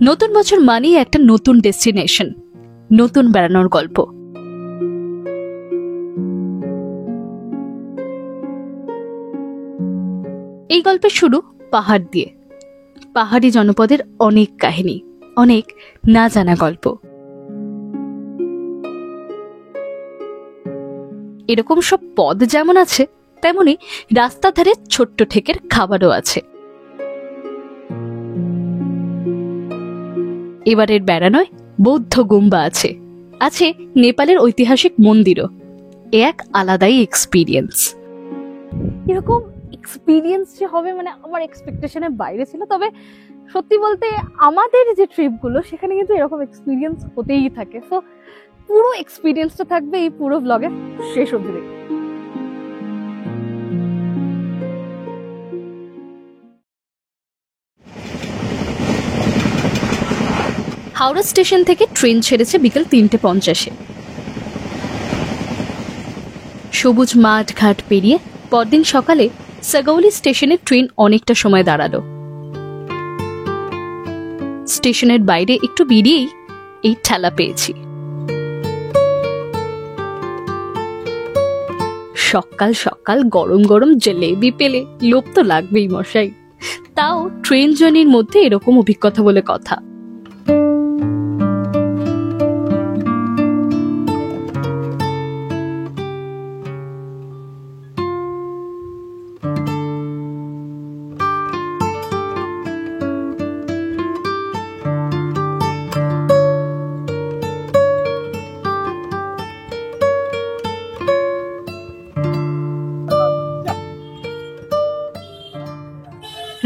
নতুন বছর মানেই একটা নতুন ডেস্টিনেশন, নতুন বেড়ানোর গল্প। এই গল্পের শুরু পাহাড় দিয়ে। পাহাড়ি জনপদের অনেক কাহিনী, অনেক না জানা গল্প। এরকম সব পদ যেমন আছে, তেমনি রাস্তার ধারে ছোট্ট ঠেকের খাবারও আছে। এবারের বেড়ানোয় বৌদ্ধ গুম্বা আছে, আছে নেপালের ঐতিহাসিক মন্দিরও। এ এক আলাদাই এক্সপিরিয়েন্স। এরকম এক্সপিরিয়েন্স যে হবে মানে আমার এক্সপেকটেশনের বাইরে ছিল। তবে সত্যি বলতে আমাদের যে ট্রিপগুলো সেখানে কিন্তু এরকম এক্সপিরিয়েন্স হতেই থাকে। সো পুরো এক্সপিরিয়েন্সটা থাকবে এই পুরো ব্লগে শেষ অবধি দেখে। হাওড়া স্টেশন থেকে ট্রেন ছেড়েছে বিকেল 3:50-এ। সবুজ মাঠ ঘাট পেরিয়ে পরদিন সকালে সাগৌলি স্টেশনে ট্রেন অনেকটা সময় দাঁড়ালো। স্টেশনের বাইরে একটু বেরিয়েই এই ঠেলা পেয়েছি। সকাল সকাল গরম গরম জলেবি পেলে লোভ তো লাগবেই মশাই। তাও ট্রেন জার্নির মধ্যে এরকম অভিজ্ঞতা বলে কথা।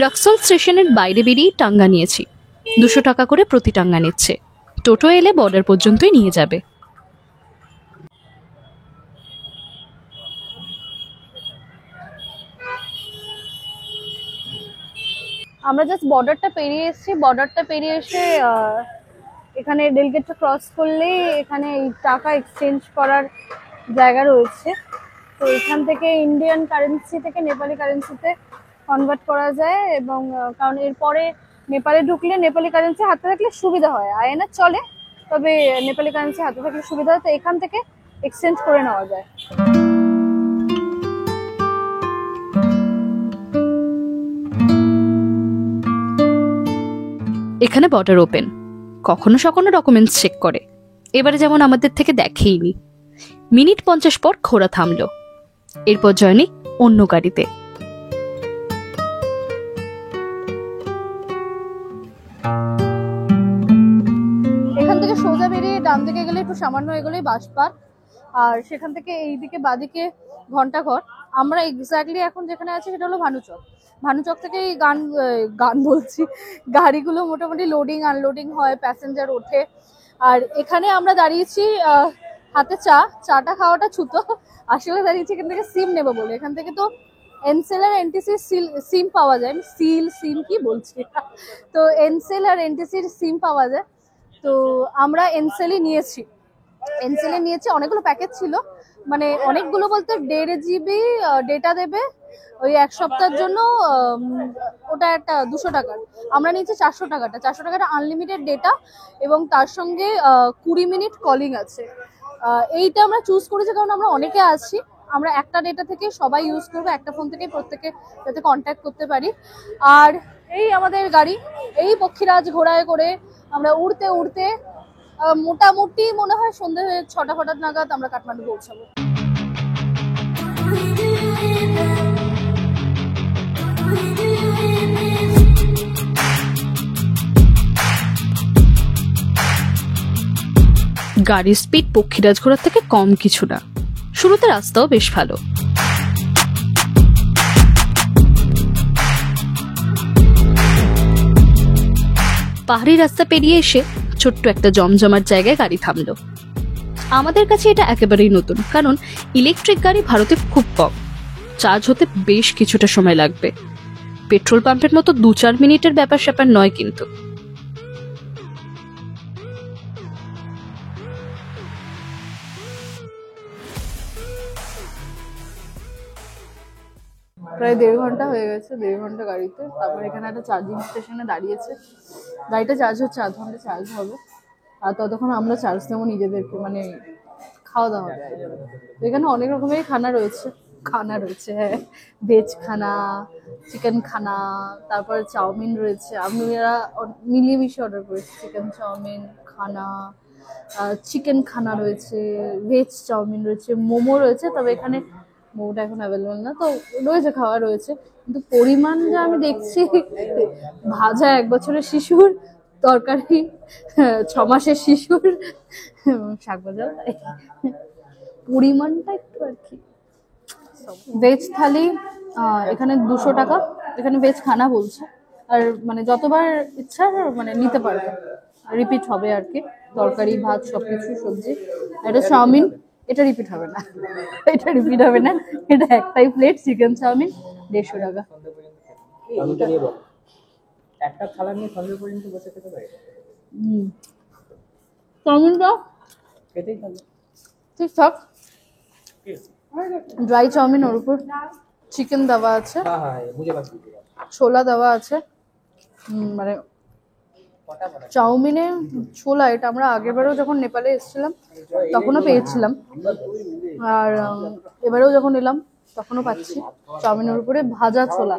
রক্সল স্টেশনের বাইরে বেরিয়ে টাঙ্গা নিয়েছি। 200 টাকা করে প্রতি টাঙ্গা নিচ্ছে। টোটো এলে বর্ডার পর্যন্তই নিয়ে যাবে। আমরা জাস্ট বর্ডারটা পেরিয়ে এসেছি। বর্ডারটা পেরিয়ে এসে এখানে রেলগেটটা ক্রস করলে এখানে এই টাকা এক্সচেঞ্জ করার জায়গা রয়েছে। তো এখান থেকে ইন্ডিয়ান কারেন্সি থেকে নেপালি কারেন্সিতে কনভার্ট করা যায়। এবং কারণ এরপরে নেপালে ঢুকলে নেপালি কারেন্সি হাতে থাকলে সুবিধা হয়, আইএনআর চলে, তবে নেপালি কারেন্সি হাতে থাকলে সুবিধা হয়। তো এখান থেকে এক্সচেঞ্জ করে নেওয়া যায়। এখানে বর্ডার ওপেন, কখনো সখনো ডকুমেন্টস চেক করে। এবারে যেমন আমাদের থেকে দেখেইনি। মিনিট 50 পর ঘোড়া থামলো। এরপর জয়নি অন্য গাড়িতে। এখান থেকে সোজা বেরিয়ে ডান দিকে গেলে একটু সামান্য এগোলেই বাসপাড়, আর সেখান থেকে এইদিকে বাদিকে ঘন্টাঘর। আমরা এক্স্যাক্টলি এখন যেখানে আছি সেটা হলো ভানুচক। ভানুচক থেকে এই গান বলছি, গাড়িগুলো মোটামুটি লোডিং আনলোডিং হয়, প্যাসেঞ্জার ওঠে। আর এখানে আমরা দাঁড়িয়েছি, হাতে চাটা খাওয়াটা ছুতো। আসলে দাঁড়িয়েছি এখান থেকে সিম নেবো বলে। এখান থেকে তো এনসেল আর এনটিসির সিম পাওয়া যায়। আমি সিম কি বলছি, তো এনসেল আর এনটিসির সিম পাওয়া যায়। তো আমরা এনসেলই নিয়েছি। অনেকগুলো প্যাকেজ ছিল, মানে অনেকগুলো বলতে 1.5 GB ডেটা দেবে ওই 1 সপ্তাহের জন্য। ওটা একটা 200 টাকার। আমরা নিয়েছি 400 টাকাটা। 400 টাকাটা আনলিমিটেড ডেটা এবং তার সঙ্গে 20 মিনিট কলিং আছে। এইটা আমরা চুজ করেছি কারণ আমরা অনেকে আছি। আমরা একটা ডেটা থেকে সবাই ইউজ করবো, একটা ফোন থেকে প্রত্যেকে যাতে কন্ট্যাক্ট করতে পারি। আর এই আমাদের গাড়ি, এই পক্ষীরাজ ঘোড়ায় করে আমরা উড়তে উড়তে মোটামুটি মনে হয় সন্ধ্যে 6টা ফটার নাগাদ আমরা কাঠমান্ডু পৌঁছাবো। গাড়ির স্পিড পক্ষীরাজ ঘোড়ার থেকে কম কিছু না। শুরুতে রাস্তাও বেশ ভালো। পাহাড়ি রাস্তা পেরিয়ে এসে ছোট্ট একটা জমজমাট জায়গায় গাড়ি থামলো। আমাদের কাছে এটা একেবারেই নতুন, কারণ ইলেকট্রিক গাড়ি ভারতে খুব কম। চার্জ হতে বেশ কিছুটা সময় লাগবে। পেট্রোল পাম্পের মতো 2-4 মিনিটের ব্যাপার স্যাপার নয় কিন্তু। প্রায় 1.5 ঘন্টা হয়ে গেছে, 1.5 ঘন্টা গাড়িতে। তারপর এখানে একটা চার্জিং স্টেশনে দাঁড়িয়েছে। গাড়িটা চার্জ হচ্ছে, 8 ঘন্টা চার্জ হবে, আর ততক্ষণ আমরা চার্জ নেবো নিজেদেরকে, মানে খাওয়া দাওয়া। তো এখানে অনেক রকমের খানা রয়েছে, হ্যাঁ, ভেজ খানা, চিকেন খানা, তারপর চাউমিন রয়েছে। আমরা মিলিয়ে মিশিয়ে অর্ডার করেছি, চিকেন চাউমিন খানা, চিকেন খানা রয়েছে, ভেজ চাউমিন রয়েছে, মোমো রয়েছে। তবে এখানে মোমোটা এখন অ্যাভেলেবল না, তো রয়েছে, খাওয়া রয়েছে, কিন্তু পরিমাণ যা আমি দেখছি, ভাজা 1 বছরের শিশুর, তরকারি 6 মাসের শিশুর, শাক ভাজা, পরিমাণটা একটু আর কি। ভেজ থালি এখানে 200 টাকা, এখানে ভেজ খানা বলছে, আর মানে যতবার ইচ্ছা মানে নিতে পারবে, রিপিট হবে আর কি, তরকারি ভাত সবকিছু সবজি। এটা চাউমিন, এটা রিপিট হবে না, এটা রিপিট হবে না, এটা একটাই প্লেট চিকেন চাউমিন 150 টাকা। একটা থালা নিয়ে সন্ধ্যে পর্যন্ত বসে খেতে পারে। চাউমিনটা খেতেই থাকবে ঠিকঠাক, ড্রাই চাউমিন, ওর উপর চিকেন দেওয়া আছে, হ্যাঁ হ্যাঁ বুঝে পাচ্ছি। ছোলা দেওয়া আছে। মানে চাউমিনে ছোলা, এটা আমরা আগেরবারও যখন নেপালে এসেছিলাম তখনও পেয়েছিলাম, আর এবারেও যখন এলাম তখনও পাচ্ছি। চাউমিনের উপরে ভাজা ছোলা,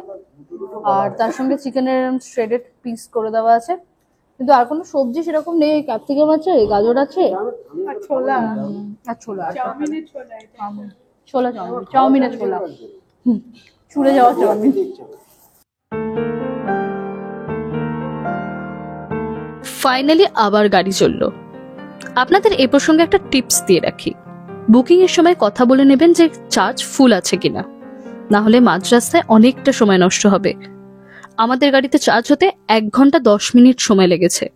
আর তার সঙ্গে চিকেনের শ্রেডেড পিস করে দেওয়া আছে, কিন্তু আর কোনো সবজি সেরকম নেই। ক্যাপসিকাম আছে, গাজর আছে, আর ছোলা, ছোলা চাউমিনের ছোলা, ছুড়ে যাওয়া চাউমিন। ফাইনালি আবার গাড়ি চললো। আপনাদের এ প্রসঙ্গে একটা টিপস দিয়ে রাখি, বুকিং এর সময় কথা বলে নেবেন যে চার্জ ফুল আছে কিনা, না হলে মাঝ রাস্তায় অনেকটা সময় নষ্ট হবে। আমাদের গাড়িতে চার্জ হতে 1 ঘন্টা 10 মিনিট সময় লেগেছে।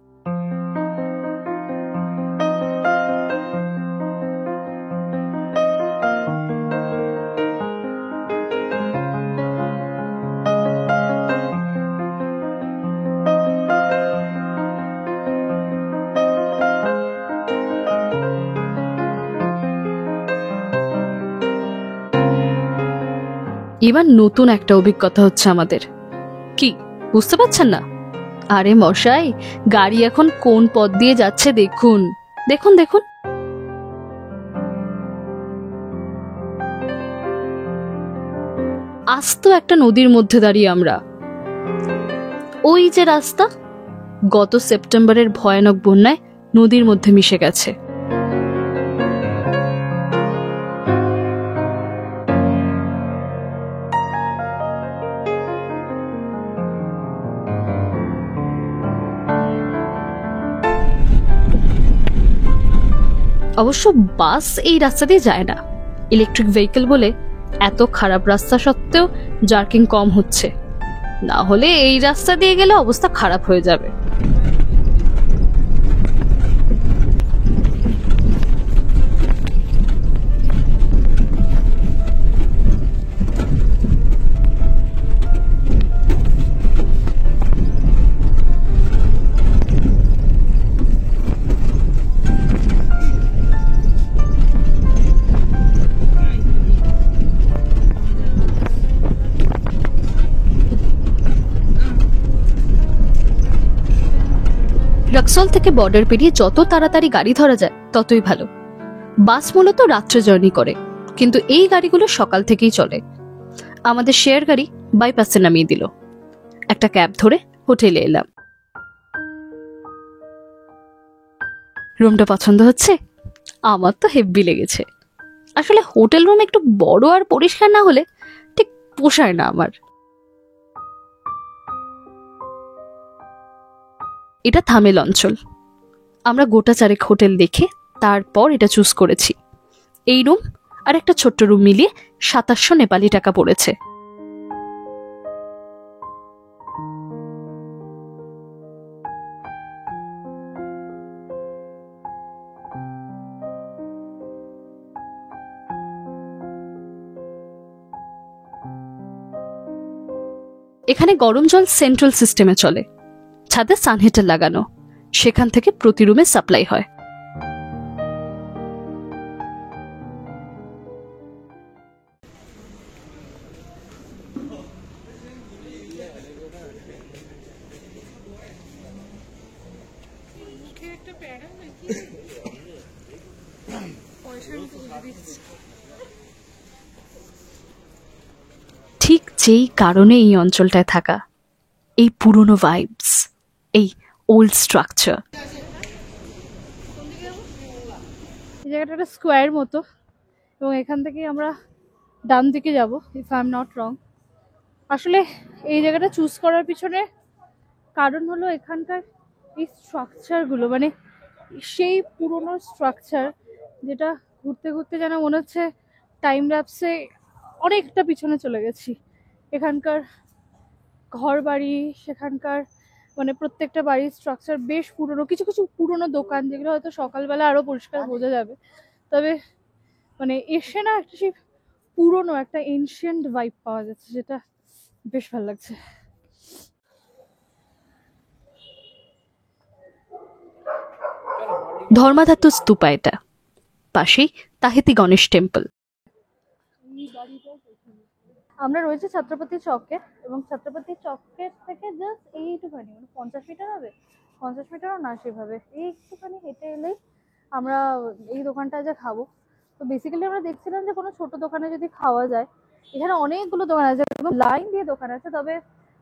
এবার নতুন একটা অভিজ্ঞতা হচ্ছে আমাদের। কি বুঝতে পারছেন না? আরে মশাই, গাড়ি এখন কোন পথ দিয়ে যাচ্ছে দেখুন, দেখুন দেখুন। আস্ত একটা নদীর মধ্যে দাঁড়িয়ে আমরা। ওই যে রাস্তা, গত সেপ্টেম্বরের ভয়ানক বন্যায় নদীর মধ্যে মিশে গেছে। অবশ্য বাস এই রাস্তা দিয়ে যায় না, ইলেকট্রিক ভেহিকেল বলে এত খারাপ রাস্তা সত্ত্বেও জার্কিং কম হচ্ছে, না হলে এই রাস্তা দিয়ে গেলে অবস্থা খারাপ হয়ে যাবে। রক্সল থেকে বর্ডার পেরিয়ে যত তাড়াতাড়ি গাড়ি ধরা যায় ততই ভালো। বাস মূলত রাত্রে জার্নি করে, কিন্তু এই গাড়িগুলো সকাল থেকেই চলে। আমাদের শেয়ার গাড়ি বাইপাসে নামিয়ে দিল। একটা ক্যাব ধরে হোটেলে এলাম। রুমটা পছন্দ হচ্ছে? আমার তো হেব্বি লেগেছে। আসলে হোটেল রুম একটু বড় আর পরিষ্কার না হলে ঠিক পোষায় না আমার। এটা থামেল অঞ্চল। আমরা গোটা 4 হোটেল দেখে তারপর এটা চুজ করেছি। এই রুম আর একটা ছোট্ট রুম মিলিয়ে 2700 নেপালি টাকা পড়েছে। এখানে গরম জল সেন্ট্রাল সিস্টেমে চলে, ছাদে সান হিটার লাগানো, সেখান থেকে প্রতি রুমে সাপ্লাই হয়। যেই কারণে এই অঞ্চলটায় থাকা, এই পুরনো ভাইবস, এই ওল্ড স্ট্রাকচার। এই জায়গাটা একটা স্কোয়ার মতো এবং এখান থেকেই আমরা ডান দিকে যাব, if I am not wrong. আসলে এই জায়গাটা চুজ করার পিছনে কারণ হলো এখানকার এই স্ট্রাকচারগুলো, মানে সেই পুরনো স্ট্রাকচার যেটা ঘুরতে ঘুরতে যেন মনে হচ্ছে টাইম ল্যাপসে অনেকটা পিছনে চলে গেছি। এখানকার ঘর বাড়ি, সেখানকার মানে প্রত্যেকটা বাড়ির স্ট্রাকচার বেশ পুরনো, কিছু কিছু পুরনো দোকান যেগুলো হয়তো সকালবেলা আরো পরিষ্কার বোঝা যাবে, তবে মানে এসে না একটা সেই পুরনো একটা এনশিয়েন্ট ভাইব পাওয়া যাচ্ছে, যেটা বেশ ভালো লাগছে। ধর্মাধাতু স্তূপা এটা, পাশেই তাহিতি গণেশ টেম্পল। আমরা রয়েছে ছাত্রপতি চকে এবং ছাত্রপতি চকের থেকে জাস্ট এইটুখানি, মানে 50 মিটার হবে, 50 মিটারও না সেভাবে, এই একটুখানি হেঁটে এলেই আমরা এই দোকানটা যা খাবো। তো বেসিক্যালি আমরা দেখছিলাম যে কোনো ছোট দোকানে যদি খাওয়া যায়, এখানে অনেকগুলো দোকান আছে, একদম লাইন দিয়ে দোকান আছে, তবে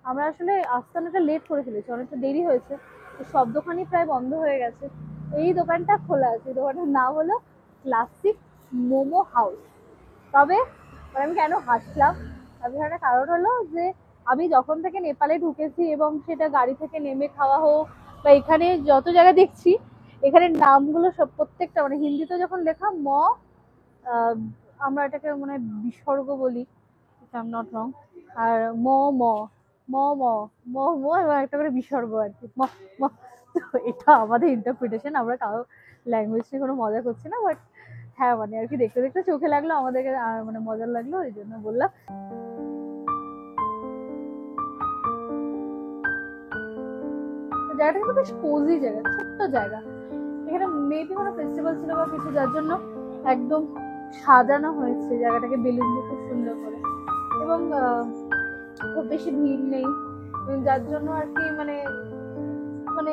আমরা আসলে আসতে অনেকটা লেট করে ফেলেছি, অনেকটা দেরি হয়েছে, তো সব দোকানই প্রায় বন্ধ হয়ে গেছে। এই দোকানটা খোলা আছে, দোকানটার নাম হলো ক্লাসিক মোমো হাউস। তবে আমি কেন হাসলাম, তার কারণ হলো যে আমি যখন থেকে নেপালে ঢুকেছি এবং সেটা গাড়ি থেকে নেমে খাওয়া হোক বা এখানে যত জায়গা দেখছি, এখানে নামগুলো সব প্রত্যেকটা মানে হিন্দিতে যখন লেখা ম, আমরা এটাকে মানে বিসর্গ বলি, আই এম নট রং, আর ম ম ম ম ম ম এবং একটা করে বিসর্গ আর কি, ম ম। তো এটা আমাদের ইন্টারপ্রিটেশন, আমরা কারো ল্যাঙ্গুয়েজ নিয়ে কোনো মজা করছি না, বাট হ্যাঁ মানে আর কি দেখতে দেখতে চোখে লাগলো আমাদেরকে, মানে মজার লাগলো, এই জন্য বললাম। জায়গাটা কিন্তু বেশ কোজি জায়গা, ছোট্ট জায়গা, এখানে মেবি কোনো ফেস্টিভ্যাল ছিল বা কিছু, যার জন্য একদম সাজানো হয়েছে জায়গাটাকে বেলুন দিয়ে খুব সুন্দর করে, এবং খুব বেশি ভিড় নেই, যার জন্য আর কি মানে মানে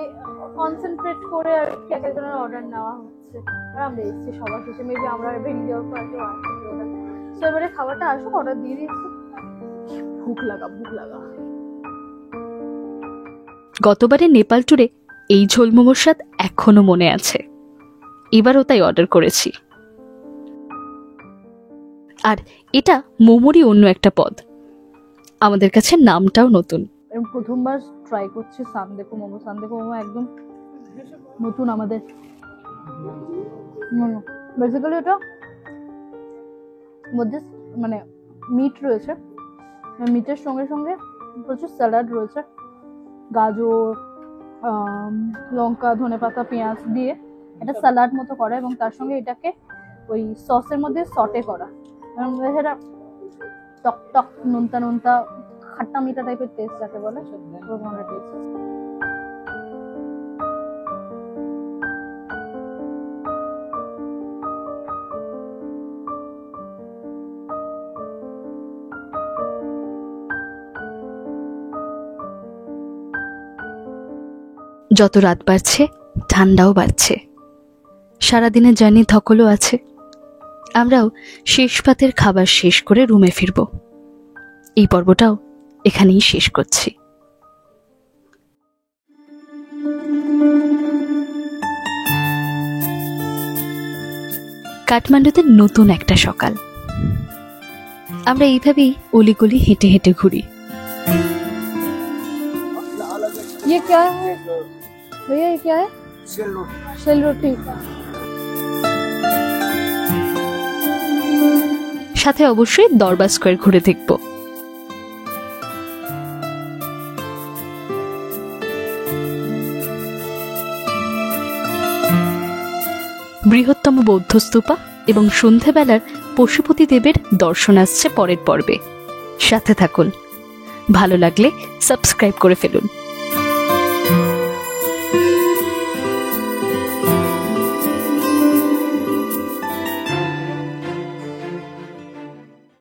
কনসেন্ট্রেট করে আর কি এক একজনের অর্ডার নেওয়া হচ্ছে। আর আমরা এসেছি সবার শেষে, মেবি আমরা বেরিয়ে যাওয়ার পর আর কি অর্ডার, তো এবারে খাবারটা আসুক, অর্ডার দিয়ে দিচ্ছি, ভুক লাগা। গতবারে নেপাল ট্যুরে এই ঝোল মোমোর স্বাদ এখনো মনে আছে, এবারও তাই অর্ডার করেছি। আর এটা মোমোরই অন্য একটা পদ, আমাদের কাছে নামটাও নতুন। প্রথমবার ট্রাই করছি সানদেকো মোমো। সানদেকো মোমো একদম নতুন আমাদের। বেসিক্যালি এটা মধ্যে মানে মিট রয়েছে, মিটের সঙ্গে সঙ্গে প্রচুর স্যালাড রয়েছে, গাজর, লঙ্কা, ধনেপাতা, পেঁয়াজ দিয়ে এটা স্যালাড মতো করা, এবং তার সঙ্গে এটাকে ওই সসের মধ্যে সটে করা, এবং সেটা টক টক নোনতা নোনতা খাট্টা মিঠা টাইপের টেস্ট যাকে বলে, সেটা টেস্ট। যত রাত বাড়ছে ঠান্ডাও বাড়ছে, সারাদিনের জার্নি ধকলও আছে। আমরাও শেষ পাতের খাবার শেষ করে রুমে ফিরব। এই পর্বটাও এখানেই শেষ করছি। কাঠমান্ডুতে নতুন একটা সকাল, আমরা এইভাবেই অলিগলি হেঁটে হেঁটে ঘুরি। ये क्या है भैया, ये क्या है? शेल रोटी। সাথে অবশ্যই দরবার স্কয়ার ঘুরে দেখব। বৃহত্তম বৌদ্ধ স্তূপা এবং সন্ধেবেলার পশুপতি দেবের দর্শন আসছে পরের পর্বে। সাথে থাকুন, ভালো লাগলে সাবস্ক্রাইব করে ফেলুন।